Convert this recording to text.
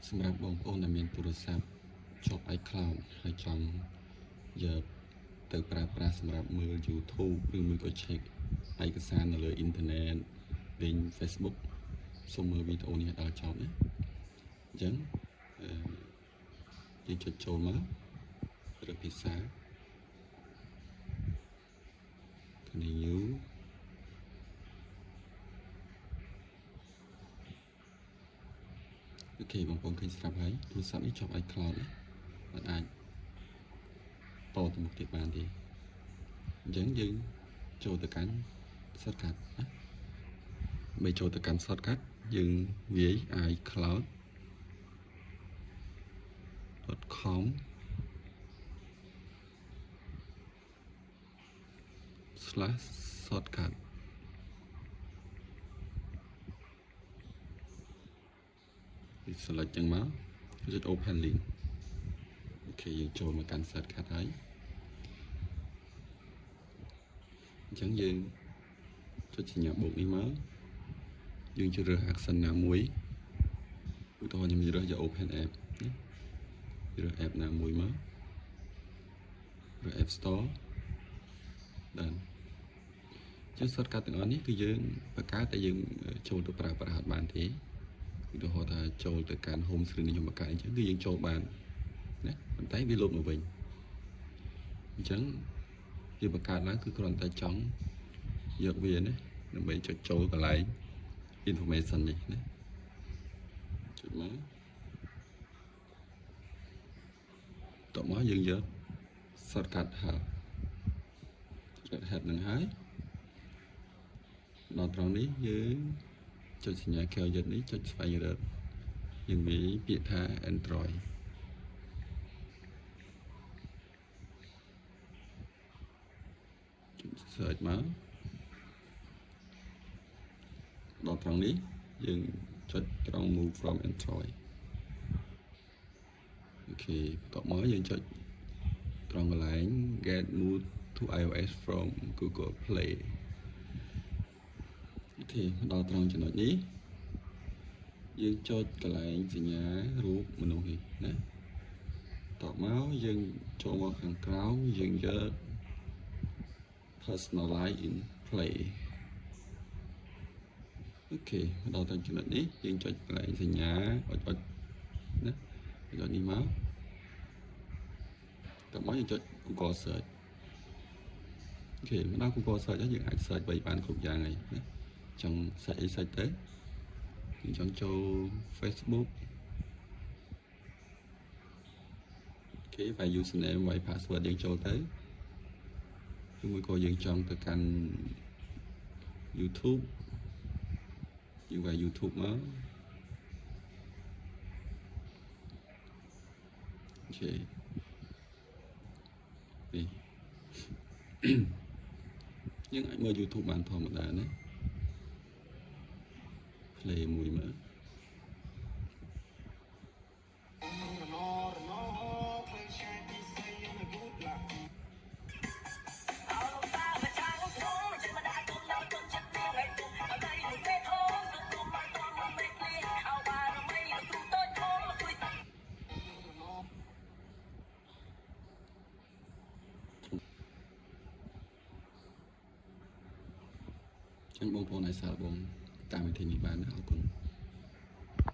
សម្រាប់បងប្អូនដែលមានទូរស័ព្ទជាប់ iCloud ហើយចង់យកទៅប្រើប្រាស់សម្រាប់មើល YouTube ឬមួយក៏ check ឯកសារនៅលើអ៊ីនធឺណិតលេង Facebook សូមមើលវីដេអូនេះដល់ចប់ណាអញ្ចឹងយើងចុចចូលមករើសភាសា New អូខេបងប្អូនឃើញស្រាប់ហើយទូរស័ព្ទនេះជាប់ iCloud ណាមិនអាចតទៅមុខទៀតបានទេអញ្ចឹងយើងចូលទៅកាន់ shortcut ណាបើចូលទៅកាន់ shortcut យើងវាយ icloud.com/shortcut វា select ចឹងមកចុច open link អូខេយើងចូលមកកាន់ shortcut ហើយអញ្ចឹងយើងចុចសញ្ញាបូកនេះមកយើងជ្រើស action ណាមួយឧទាហរណ៍ខ្ញុំរើសយក open app ណារើស app ណាមួយមករើស app store ដល់ចឹង shortcut ទាំងអស់នេះគឺយើងបង្កើតតែយើងចូលទៅប្រើប្រាស់អត់បានទេឧទាហរណ៍ថាចូលទៅកាន់ home screen នេះខ្ញុំបង្កើតអញ្ចឹងគឺយើងចូលបានណាប៉ុន្តែវាលោតមកវិញអញ្ចឹងវាបង្កើតឡើងគឺគ្រាន់តែចង់យកវាណាដើម្បីចុចចូលកន្លែង information នេះណាចុចមកតមកយើងយក shortcut help នឹងហើយដល់ត្រង់នេះយើងចុចសញ្ញាកែវយិតនេះចុចស្វែងរកយើងវាយពាក្យថា Android ចុច search មកដល់ត្រង់នេះយើងចុចត្រង់ move from Android អូខេបន្ទាប់មកយើងចុចត្រង់កន្លែង get move to iOS from Google Play អូខេដល់ត្រង់ចំណុចនេះយើងចុចកន្លែងសញ្ញារូបមនុស្សនេះណាតបមកយើងចូលមកខាងក្រោមយើងយក personalize in play អូខេដល់ត្រង់ចំណុចនេះយើងចុចកន្លែងសញ្ញាអុចណាចុចនេះមកតមកយើងចុច Google search អូខេមកដល់ Google search យើងអាច search បានគ្រប់យ៉ាងហើយណាចង់ search អី search ទៅយើងចង់ចូល Facebook គេ វាយ username វាយ password យើងចូលទៅឬមួយក៏យើងចង់ទៅកាន់ YouTube យើងវាយ YouTube មកអូខេនេះយើងអាចមើល YouTube បានធម្មតាណា play មួយមើលចឹងបងប្អូនអាចសាកល្បងតាមវិធីនេះបានណាអរគុណ